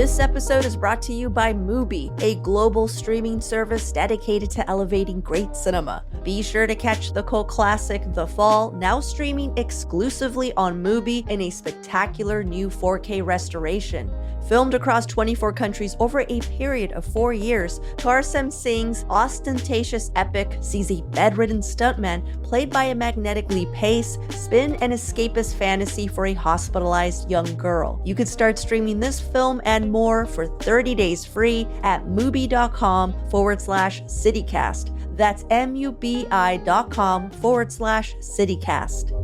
This episode is brought to you by Mubi, a global streaming service dedicated to elevating great cinema. Be sure to catch the cult classic The Fall, now streaming exclusively on Mubi in a spectacular new 4K restoration. Filmed across 24 countries over a period of 4 years, Tarsem Singh's ostentatious epic sees a bedridden stuntman played by a magnetically pace spin an escapist fantasy for a hospitalized young girl. You could start streaming this film and more for 30 days free at mubi.com/citycast. That's mubi.com/citycast.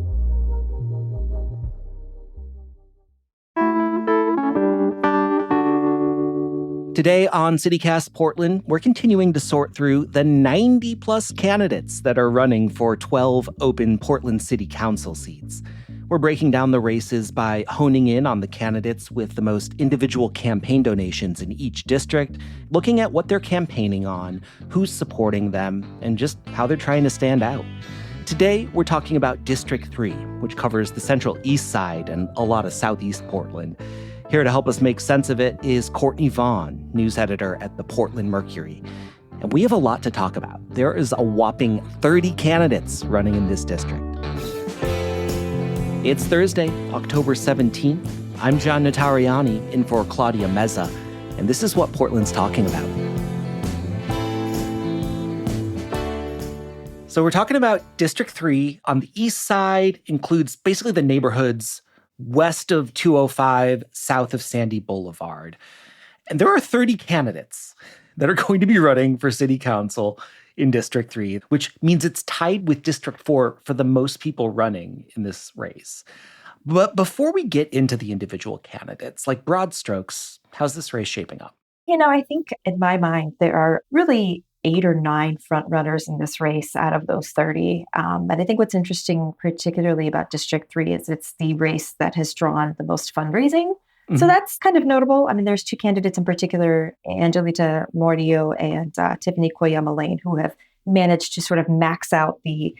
Today on CityCast Portland, we're continuing to sort through the 90-plus candidates that are running for 12 open Portland City Council seats. We're breaking down the races by honing in on the candidates with the most individual campaign donations in each district, looking at what they're campaigning on, who's supporting them, and just how they're trying to stand out. Today, we're talking about District 3, which covers the Central East Side and a lot of Southeast Portland. Here to help us make sense of it is Courtney Vaughn, news editor at the Portland Mercury. And we have a lot to talk about. There is a whopping 30 candidates running in this district. It's Thursday, October 17th. I'm John Notarianni, in for Claudia Meza, and this is what Portland's talking about. So we're talking about District 3 on the east side, includes basically the neighborhoods west of 205, south of Sandy Boulevard. And there are 30 candidates that are going to be running for city council in District 3, which means it's tied with District 4 for the most people running in this race. But before we get into the individual candidates, like broad strokes, how's this race shaping up? I think in my mind, there are really 8 or 9 front runners in this race out of those 30. And I think what's interesting, particularly about District 3, is it's the race that has drawn the most fundraising. Mm-hmm. So that's kind of notable. I mean, there's 2 candidates in particular, Angelita Mordio and Tiffany Koyama Lane, who have managed to sort of max out the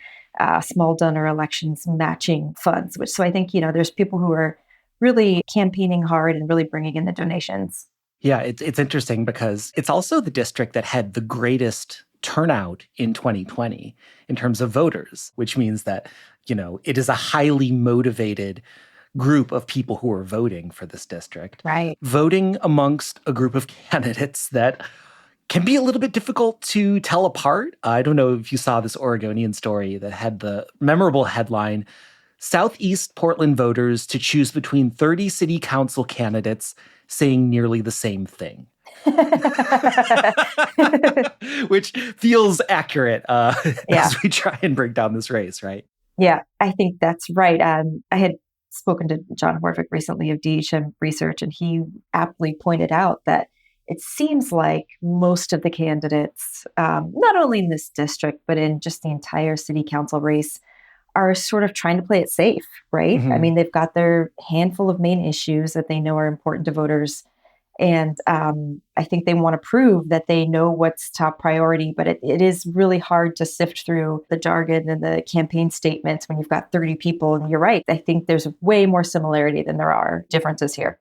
small donor elections matching funds. So I think, there's people who are really campaigning hard and really bringing in the donations. Yeah, it's interesting because it's also the district that had the greatest turnout in 2020 in terms of voters, which means that, it is a highly motivated group of people who are voting for this district. Right. Voting amongst a group of candidates that can be a little bit difficult to tell apart. I don't know if you saw this Oregonian story that had the memorable headline, Southeast Portland voters to choose between 30 city council candidates saying nearly the same thing. Which feels accurate as we try and break down this race, right? Yeah, I think that's right. I had spoken to John Horvick recently of DHM Research, and he aptly pointed out that it seems like most of the candidates, not only in this district, but in just the entire city council race, are sort of trying to play it safe, right? Mm-hmm. I mean, they've got their handful of main issues that they know are important to voters. And I think they want to prove that they know what's top priority, but it is really hard to sift through the jargon and the campaign statements when you've got 30 people. And you're right. I think there's way more similarity than there are differences here.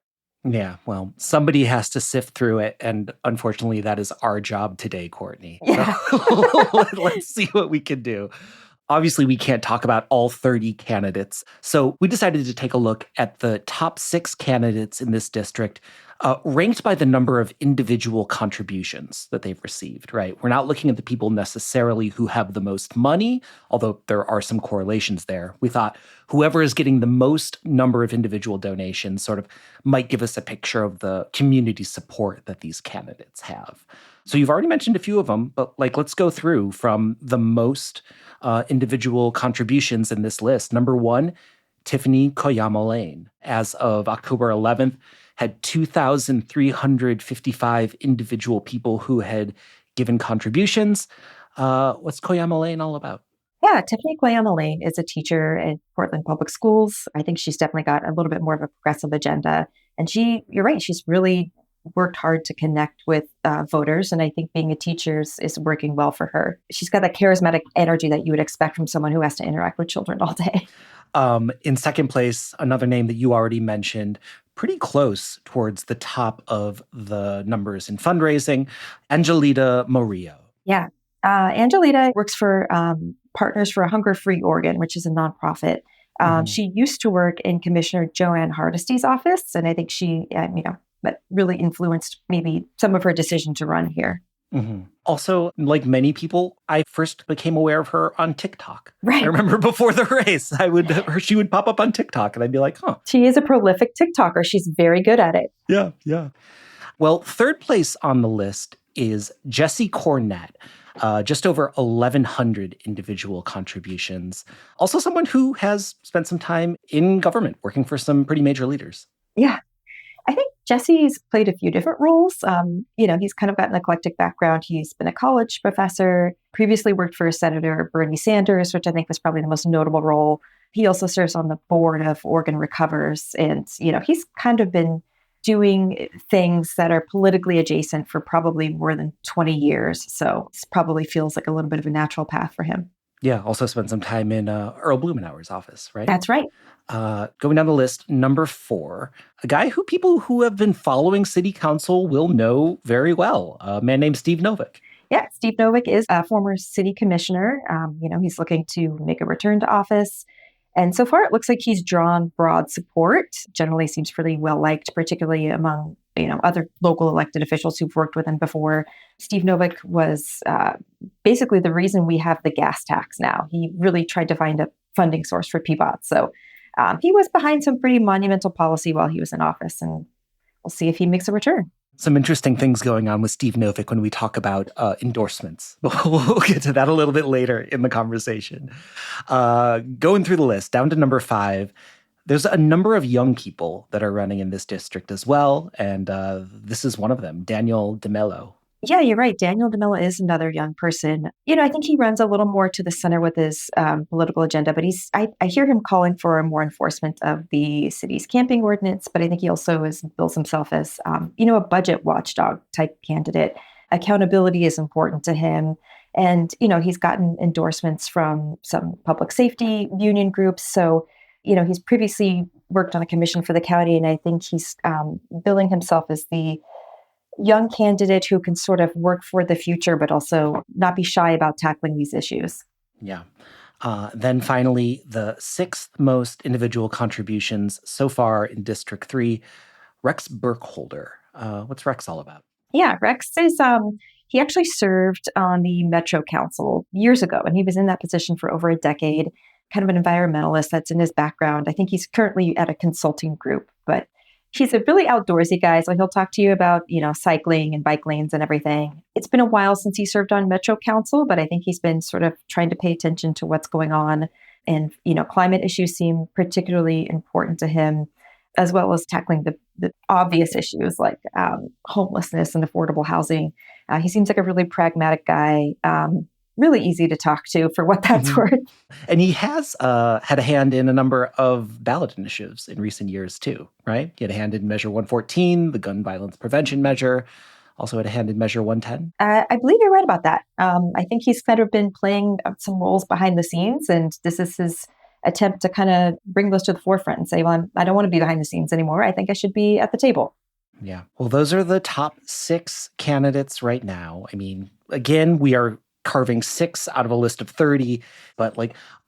Yeah, well, somebody has to sift through it. And unfortunately, that is our job today, Courtney. Yeah. So let's see what we can do. Obviously, we can't talk about all 30 candidates. So we decided to take a look at the top 6 candidates in this district, ranked by the number of individual contributions that they've received, right? We're not looking at the people necessarily who have the most money, although there are some correlations there. We thought whoever is getting the most number of individual donations sort of might give us a picture of the community support that these candidates have. So you've already mentioned a few of them, but let's go through from the most individual contributions in this list. Number 1, Tiffany Koyama Lane. As of October 11th, had 2,355 individual people who had given contributions. What's Koyama Lane all about? Yeah, Tiffany Koyama Lane is a teacher in Portland Public Schools. I think she's definitely got a little bit more of a progressive agenda. And you're right, she's really worked hard to connect with voters. And I think being a teacher is working well for her. She's got that charismatic energy that you would expect from someone who has to interact with children all day. In second place, another name that you already mentioned, pretty close towards the top of the numbers in fundraising, Angelita Murillo. Yeah. Angelita works for Partners for a Hunger-Free Oregon, which is a nonprofit. She used to work in Commissioner Joanne Hardesty's office, and I think she, that really influenced maybe some of her decision to run here. Also, like many people, I first became aware of her on TikTok. Right. I remember before the race, she would pop up on TikTok, and I'd be like, huh. She is a prolific TikToker. She's very good at it. Yeah. Well, third place on the list is Jesse Cornett. Just over 1,100 individual contributions. Also someone who has spent some time in government, working for some pretty major leaders. Yeah. I think Jesse's played a few different roles. He's kind of got an eclectic background. He's been a college professor, previously worked for Senator Bernie Sanders, which I think was probably the most notable role. He also serves on the board of Oregon Recovers. And, he's kind of been doing things that are politically adjacent for probably more than 20 years. So this probably feels like a little bit of a natural path for him. Yeah, also spent some time in Earl Blumenauer's office, right? That's right. Going down the list, number 4, a guy who people who have been following city council will know very well, a man named Steve Novick. Yeah, Steve Novick is a former city commissioner. He's looking to make a return to office. And so far, it looks like he's drawn broad support. Generally seems pretty well liked, particularly among other local elected officials who've worked with him before. Steve Novick was basically the reason we have the gas tax now. He really tried to find a funding source for PBOT. So he was behind some pretty monumental policy while he was in office, and we'll see if he makes a return. Some interesting things going on with Steve Novick when we talk about endorsements. We'll get to that a little bit later in the conversation. Going through the list, down to number 5, there's a number of young people that are running in this district as well, and this is one of them, Daniel DeMello. Yeah, you're right. Daniel DeMello is another young person. I think he runs a little more to the center with his political agenda, but I hear him calling for more enforcement of the city's camping ordinance, but I think he also bills himself as, a budget watchdog type candidate. Accountability is important to him. And, he's gotten endorsements from some public safety union groups. So, he's previously worked on a commission for the county, and I think he's billing himself as the young candidate who can sort of work for the future, but also not be shy about tackling these issues. Yeah. Then finally, the 6th most individual contributions so far in District 3, Rex Burkholder. What's Rex all about? Yeah, Rex is, he actually served on the Metro Council years ago, and he was in that position for over a decade, kind of an environmentalist. That's in his background. I think he's currently at a consulting group, but he's a really outdoorsy guy, so he'll talk to you about, cycling and bike lanes and everything. It's been a while since he served on Metro Council, but I think he's been sort of trying to pay attention to what's going on. And, climate issues seem particularly important to him, as well as tackling the obvious issues like homelessness and affordable housing. He seems like a really pragmatic guy. Really easy to talk to for what that's worth. And he has had a hand in a number of ballot initiatives in recent years too, right? He had a hand in Measure 114, the gun violence prevention measure, also had a hand in Measure 110. I believe you're right about that. I think he's kind of been playing some roles behind the scenes, and this is his attempt to kind of bring those to the forefront and say, well, I don't want to be behind the scenes anymore. I think I should be at the table. Yeah. Well, those are the top 6 candidates right now. I mean, again, we are carving 6 out of a list of 30. But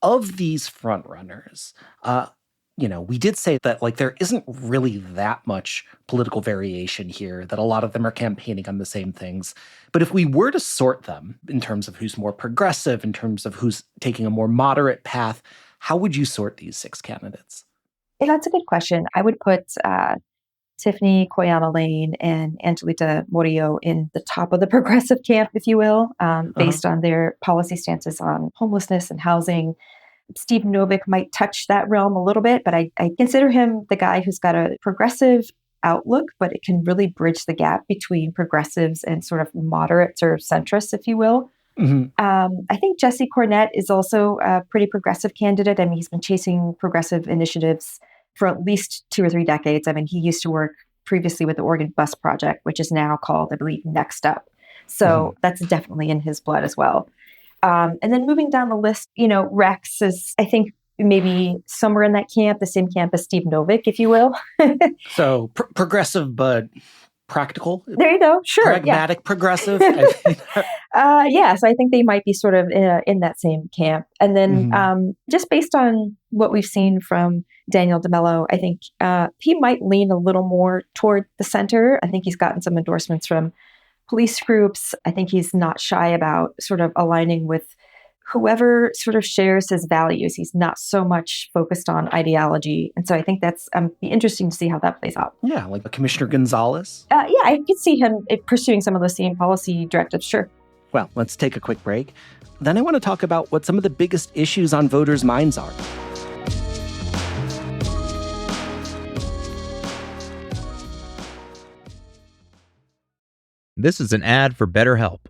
of these frontrunners, we did say that there isn't really that much political variation here, that a lot of them are campaigning on the same things. But if we were to sort them in terms of who's more progressive, in terms of who's taking a more moderate path, how would you sort these 6 candidates? Yeah, that's a good question. I would put Tiffany Koyama Lane and Angelita Murillo in the top of the progressive camp, if you will, based on their policy stances on homelessness and housing. Steve Novick might touch that realm a little bit, but I consider him the guy who's got a progressive outlook, but it can really bridge the gap between progressives and sort of moderates or centrists, if you will. I think Jesse Cornett is also a pretty progressive candidate. I mean, he's been chasing progressive initiatives for at least 2 or 3 decades. I mean, he used to work previously with the Oregon Bus Project, which is now called, I believe, Next Up. So that's definitely in his blood as well. And then moving down the list, Rex is, I think, maybe somewhere in that camp, the same camp as Steve Novick, if you will. So progressive, but practical. There you go. Sure. Pragmatic, progressive. Yeah. So I think they might be sort of in that same camp. And then just based on what we've seen from Daniel DeMello, I think he might lean a little more toward the center. I think he's gotten some endorsements from police groups. I think he's not shy about sort of aligning with whoever sort of shares his values. He's not so much focused on ideology. And so I think that's be interesting to see how that plays out. Yeah, like Commissioner Gonzalez. Yeah, I could see him pursuing some of those same policy directives, sure. Well, let's take a quick break. Then I want to talk about what some of the biggest issues on voters' minds are. This is an ad for BetterHelp.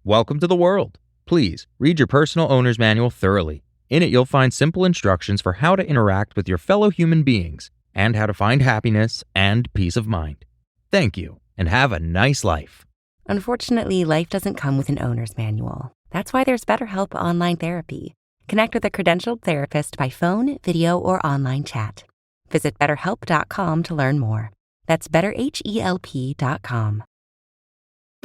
Welcome to the world. Please read your personal owner's manual thoroughly. In it, you'll find simple instructions for how to interact with your fellow human beings and how to find happiness and peace of mind. Thank you, and have a nice life. Unfortunately, life doesn't come with an owner's manual. That's why there's BetterHelp Online Therapy. Connect with a credentialed therapist by phone, video, or online chat. Visit BetterHelp.com to learn more. That's BetterHelp.com.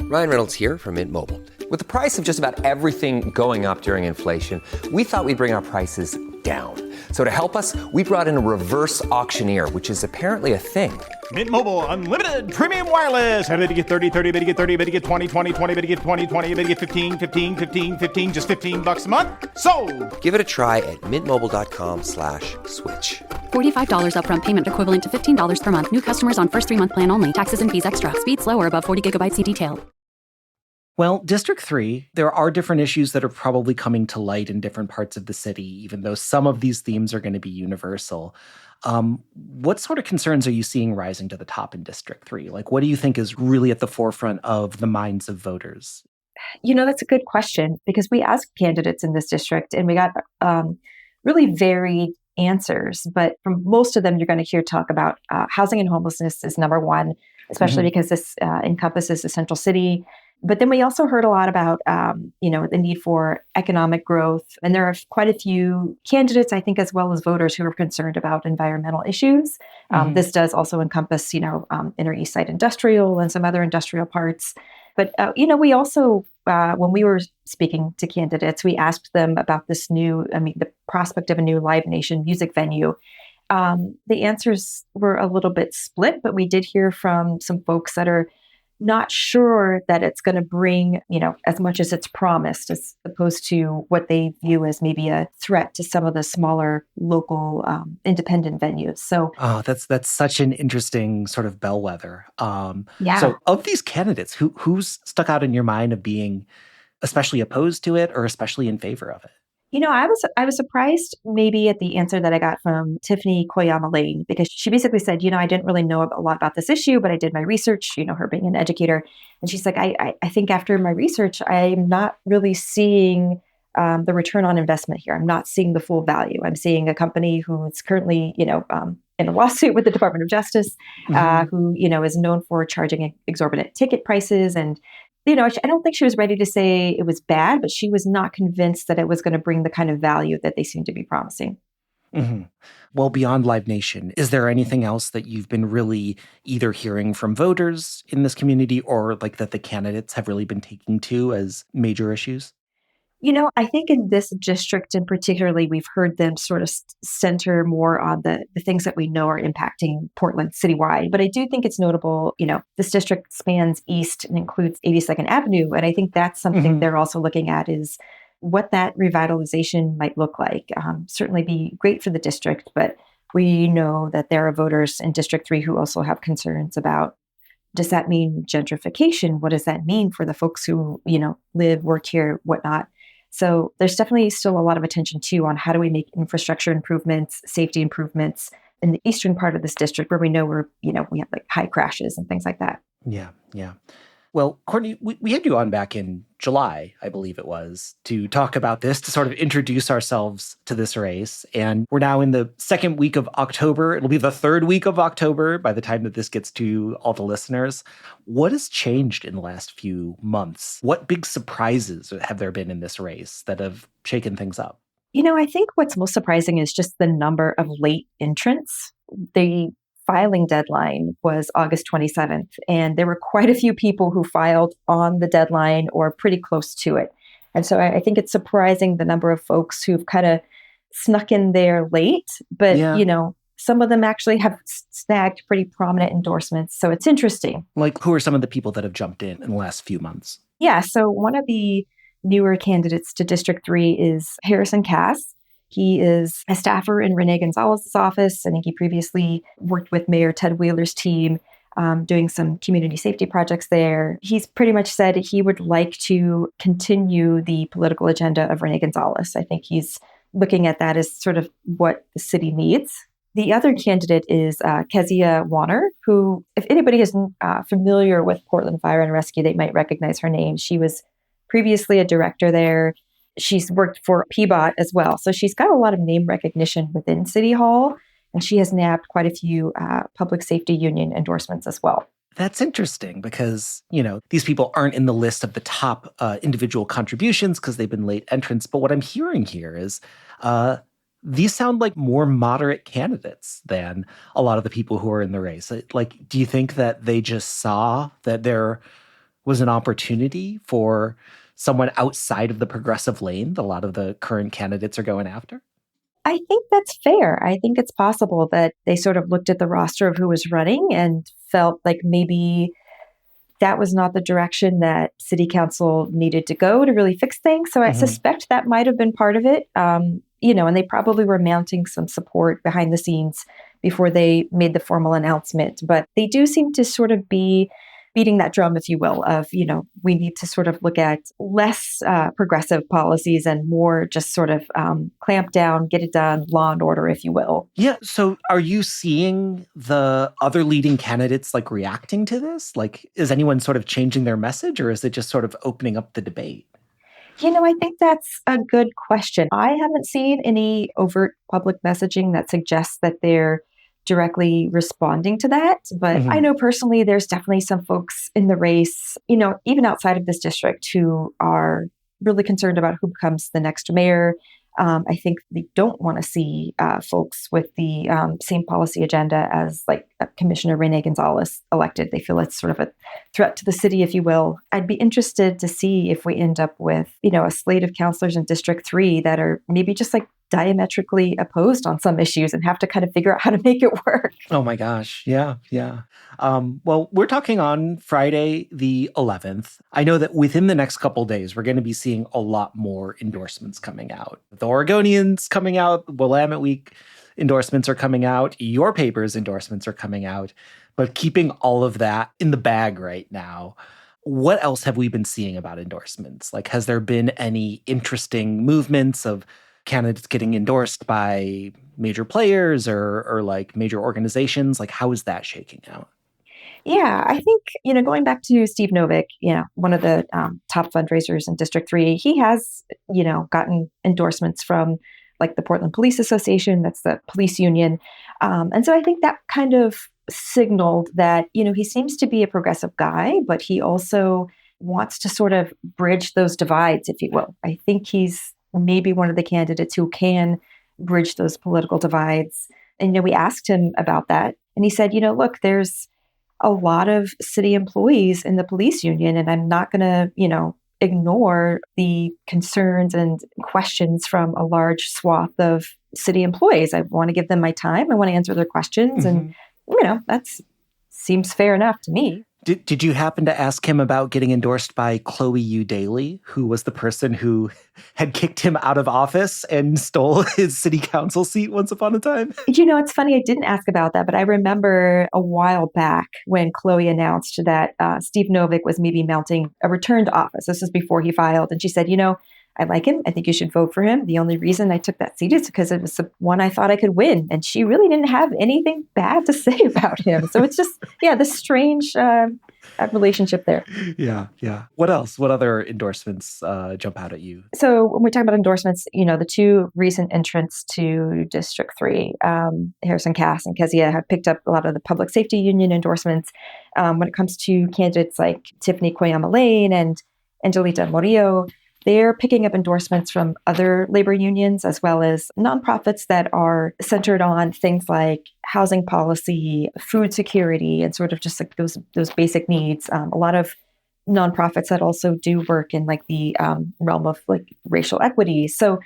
Ryan Reynolds here from Mint Mobile. With the price of just about everything going up during inflation, we thought we'd bring our prices down. So to help us, we brought in a reverse auctioneer, which is apparently a thing. Mint Mobile Unlimited Premium Wireless. How to get 30, 30, bit to get 30, bit to get 20, 20, 20, bit to get 20, 20, bit to get 15, 15, 15, 15, just $15 a month? Sold! Give it a try at mintmobile.com/switch. $45 upfront payment equivalent to $15 per month. New customers on first 3-month plan only. Taxes and fees extra. Speed slower above 40 gigabytes. See detail. Well, District 3, there are different issues that are probably coming to light in different parts of the city, even though some of these themes are going to be universal. What sort of concerns are you seeing rising to the top in District 3? Like, what do you think is really at the forefront of the minds of voters? You know, that's a good question because we asked candidates in this district and we got really varied answers. But from most of them, you're going to hear talk about housing and homelessness is number one, especially because this encompasses the central city. But then we also heard a lot about, the need for economic growth. And there are quite a few candidates, I think, as well as voters who are concerned about environmental issues. This does also encompass, Inner East Side Industrial and some other industrial parts. But, we also, when we were speaking to candidates, we asked them about the prospect of a new Live Nation music venue. The answers were a little bit split, but we did hear from some folks that are not sure that it's going to bring, as much as it's promised, as opposed to what they view as maybe a threat to some of the smaller local independent venues. So, that's such an interesting sort of bellwether. Yeah. So, of these candidates, who's stuck out in your mind of being especially opposed to it or especially in favor of it? I was surprised maybe at the answer that I got from Tiffany Koyama Lane, because she basically said, I didn't really know a lot about this issue, but I did my research, her being an educator. And she's like, I think after my research, I'm not really seeing the return on investment here. I'm not seeing the full value. I'm seeing a company who is currently, in a lawsuit with the Department of Justice, who, is known for charging exorbitant ticket prices. And I don't think she was ready to say it was bad, but she was not convinced that it was going to bring the kind of value that they seem to be promising. Well, beyond Live Nation, is there anything else that you've been really either hearing from voters in this community or like that the candidates have really been taking to as major issues? I think in this district in particularly, we've heard them sort of center more on the things that we know are impacting Portland citywide. But I do think it's notable, this district spans east and includes 82nd Avenue. And I think that's something they're also looking at is what that revitalization might look like. Certainly be great for the district, but we know that there are voters in District 3 who also have concerns about, does that mean gentrification? What does that mean for the folks who, live, work here, whatnot? So there's definitely still a lot of attention too on how do we make infrastructure improvements, safety improvements in the eastern part of this district where we know we have like high crashes and things like that. Yeah. Well, Courtney, we had you on back in July, I believe it was, to talk about this, to sort of introduce ourselves to this race. And we're now in the second week of October. It'll be the third week of October by the time that this gets to all the listeners. What has changed in the last few months? What big surprises have there been in this race that have shaken things up? I think what's most surprising is just the number of late entrants. The filing deadline was August 27th, and there were quite a few people who filed on the deadline or pretty close to it. And so I think it's surprising the number of folks who've kind of snuck in there late, but, some of them actually have snagged pretty prominent endorsements. So it's interesting. Like, who are some of the people that have jumped in the last few months? Yeah, so one of the newer candidates to District 3 is Harrison Cass. He is a staffer in Renee Gonzalez's office. I think he previously worked with Mayor Ted Wheeler's team, doing some community safety projects there. He's pretty much said he would like to continue the political agenda of Renee Gonzalez. I think he's looking at that as sort of what the city needs. The other candidate is Kezia Warner, who, if anybody is familiar with Portland Fire and Rescue, they might recognize her name. She was previously a director there. She's worked for PBOT as well. So she's got a lot of name recognition within City Hall, and she has nabbed quite a few public safety union endorsements as well. That's interesting because, these people aren't in the list of the top individual contributions because they've been late entrants. But what I'm hearing here is these sound like more moderate candidates than a lot of the people who are in the race. Like, do you think that they just saw that there was an opportunity for someone outside of the progressive lane that a lot of the current candidates are going after? I think that's fair. I think it's possible that they sort of looked at the roster of who was running and felt like maybe that was not the direction that city council needed to go to really fix things. So I suspect that might have been part of it. And they probably were mounting some support behind the scenes before they made the formal announcement. But they do seem to sort of be beating that drum, if you will, of, we need to sort of look at less progressive policies and more just sort of clamp down, get it done, law and order, if you will. Yeah. So are you seeing the other leading candidates like reacting to this? Like, is anyone sort of changing their message, or is it just sort of opening up the debate? I think that's a good question. I haven't seen any overt public messaging that suggests that they're directly responding to that. But I know personally, there's definitely some folks in the race, even outside of this district, who are really concerned about who becomes the next mayor. I think they don't want to see folks with the same policy agenda as like Commissioner Renee Gonzalez elected. They feel it's sort of a threat to the city, if you will. I'd be interested to see if we end up with, a slate of councilors in District 3 that are maybe just like diametrically opposed on some issues and have to kind of figure out how to make it work. Oh my gosh. Yeah. Well, we're talking on Friday, the 11th. I know that within the next couple days, we're going to be seeing a lot more endorsements coming out. The Oregonians coming out, Willamette Week endorsements are coming out, your paper's endorsements are coming out. But keeping all of that in the bag right now, what else have we been seeing about endorsements? Like, has there been any interesting movements of candidates getting endorsed by major players or like major organizations? Like, how is that shaking out? Yeah, I think, going back to Steve Novick, one of the top fundraisers in District 3, he has, gotten endorsements from like the Portland Police Association, that's the police union. And so I think that kind of signaled that, he seems to be a progressive guy, but he also wants to sort of bridge those divides, if you will. I think he's maybe one of the candidates who can bridge those political divides. And, we asked him about that. And he said, look, there's a lot of city employees in the police union, and I'm not going to, ignore the concerns and questions from a large swath of city employees. I want to give them my time. I want to answer their questions. And, that seems fair enough to me. Did you happen to ask him about getting endorsed by Chloe Eudaly, who was the person who had kicked him out of office and stole his city council seat once upon a time? It's funny. I didn't ask about that, but I remember a while back when Chloe announced that Steve Novick was maybe mounting a return to office. This was before he filed. And she said, I like him. I think you should vote for him. The only reason I took that seat is because it was the one I thought I could win. And she really didn't have anything bad to say about him. So it's just, this strange relationship there. Yeah. What else? What other endorsements jump out at you? So when we talk about endorsements, the two recent entrants to District 3, Harrison Cass and Kezia, have picked up a lot of the public safety union endorsements. When it comes to candidates like Tiffany Koyama Lane and Angelita Murillo, they're picking up endorsements from other labor unions as well as nonprofits that are centered on things like housing policy, food security, and sort of just like those basic needs. A lot of nonprofits that also do work in like the realm of like racial equity. So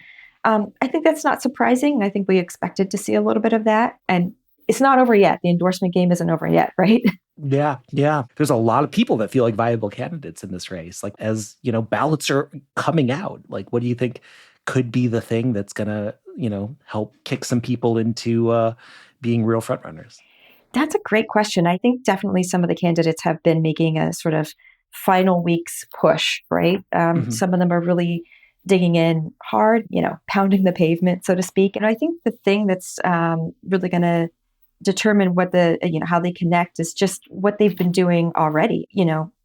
I think that's not surprising. I think we expected to see a little bit of that. And it's not over yet. The endorsement game isn't over yet, right? Yeah. There's a lot of people that feel like viable candidates in this race. Like, as, ballots are coming out, like, what do you think could be the thing that's going to, help kick some people into being real frontrunners? That's a great question. I think definitely some of the candidates have been making a sort of final weeks push, right? Some of them are really digging in hard, pounding the pavement, so to speak. And I think the thing that's really going to determine what how they connect is just what they've been doing already.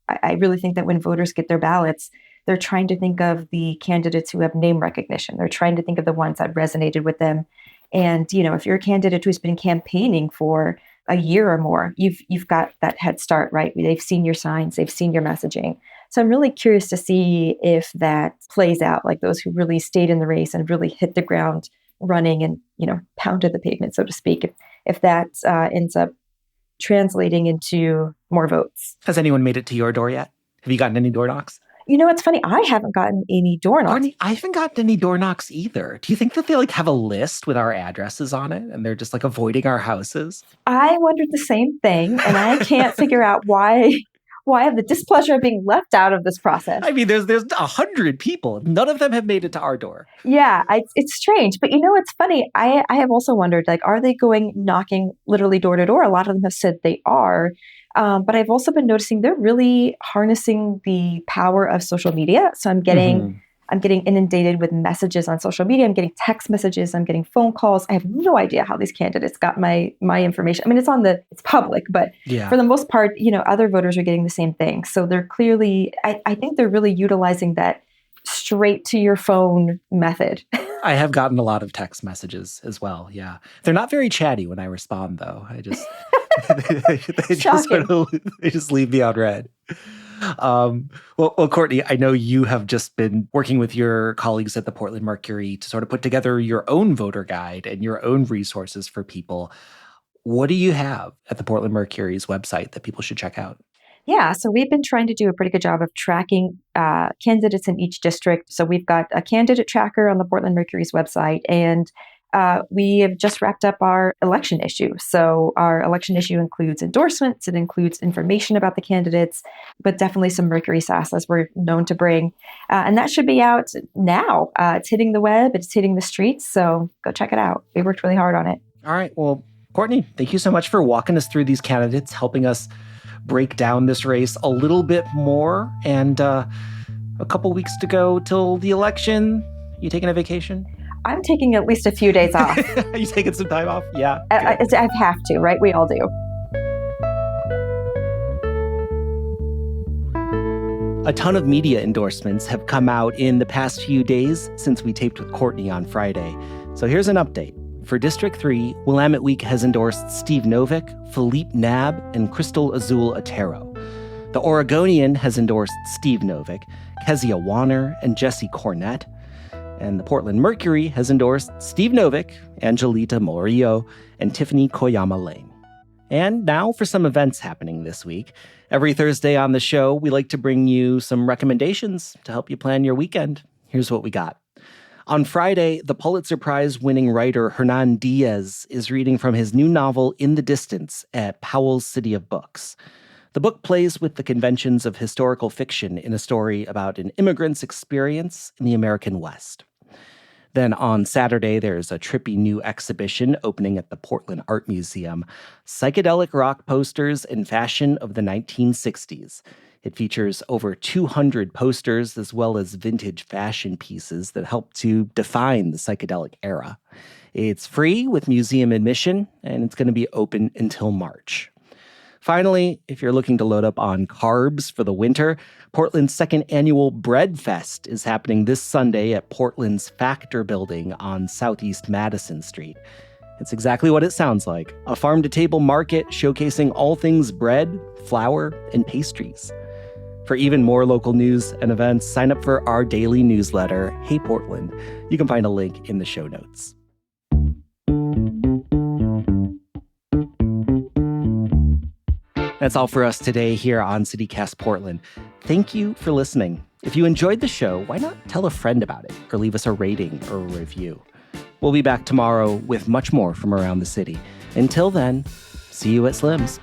I really think that when voters get their ballots, they're trying to think of the candidates who have name recognition. They're trying to think of the ones that resonated with them. And, if you're a candidate who's been campaigning for a year or more, you've got that head start, right? They've seen your signs, they've seen your messaging. So I'm really curious to see if that plays out, like those who really stayed in the race and really hit the ground running and, pounded the pavement, so to speak, if that ends up translating into more votes. Has anyone made it to your door yet? Have you gotten any door knocks? It's funny. I haven't gotten any door knocks. I haven't gotten any door knocks either. Do you think that they have a list with our addresses on it and they're just avoiding our houses? I wondered the same thing, and I can't figure out why I have the displeasure of being left out of this process. I mean, there's 100 people. None of them have made it to our door. Yeah, it's strange. But it's funny. I have also wondered, are they going knocking literally door to door? A lot of them have said they are. But I've also been noticing they're really harnessing the power of social media. So I'm getting inundated with messages on social media. I'm getting text messages. I'm getting phone calls. I have no idea how these candidates got my information. I mean, it's public, but for the most part, other voters are getting the same thing. So they're clearly, I think they're really utilizing that straight to your phone method. I have gotten a lot of text messages as well. Yeah. They're not very chatty when I respond, though. I just, they just leave me on red. Well, Courtney, I know you have just been working with your colleagues at the Portland Mercury to sort of put together your own voter guide and your own resources for people. What do you have at the Portland Mercury's website that people should check out? Yeah, so we've been trying to do a pretty good job of tracking candidates in each district. So we've got a candidate tracker on the Portland Mercury's website, and we have just wrapped up our election issue. So our election issue includes endorsements, it includes information about the candidates, but definitely some Mercury sass, as we're known to bring. And that should be out now. It's hitting the web, it's hitting the streets, so go check it out. We worked really hard on it. All right, well, Courtney, thank you so much for walking us through these candidates, helping us break down this race a little bit more. And a couple weeks to go till the election. You taking a vacation? I'm taking at least a few days off. Are you taking some time off? Yeah. I have to, right? We all do. A ton of media endorsements have come out in the past few days since we taped with Courtney on Friday. So here's an update. For District 3, Willamette Week has endorsed Steve Novick, Philippe Nab, and Crystal Azul Otero. The Oregonian has endorsed Steve Novick, Kezia Warner, and Jesse Cornett. And the Portland Mercury has endorsed Steve Novick, Angelita Morillo, and Tiffany Koyama Lane. And now for some events happening this week. Every Thursday on the show, we like to bring you some recommendations to help you plan your weekend. Here's what we got. On Friday, the Pulitzer Prize-winning writer Hernan Diaz is reading from his new novel In the Distance at Powell's City of Books. The book plays with the conventions of historical fiction in a story about an immigrant's experience in the American West. Then on Saturday, there's a trippy new exhibition opening at the Portland Art Museum, Psychedelic Rock Posters and Fashion of the 1960s. It features over 200 posters as well as vintage fashion pieces that help to define the psychedelic era. It's free with museum admission, and it's going to be open until March. Finally, if you're looking to load up on carbs for the winter, Portland's second annual Bread Fest is happening this Sunday at Portland's Factor Building on Southeast Madison Street. It's exactly what it sounds like, a farm-to-table market showcasing all things bread, flour, and pastries. For even more local news and events, sign up for our daily newsletter, Hey Portland. You can find a link in the show notes. That's all for us today here on CityCast Portland. Thank you for listening. If you enjoyed the show, why not tell a friend about it or leave us a rating or a review? We'll be back tomorrow with much more from around the city. Until then, see you at Slim's.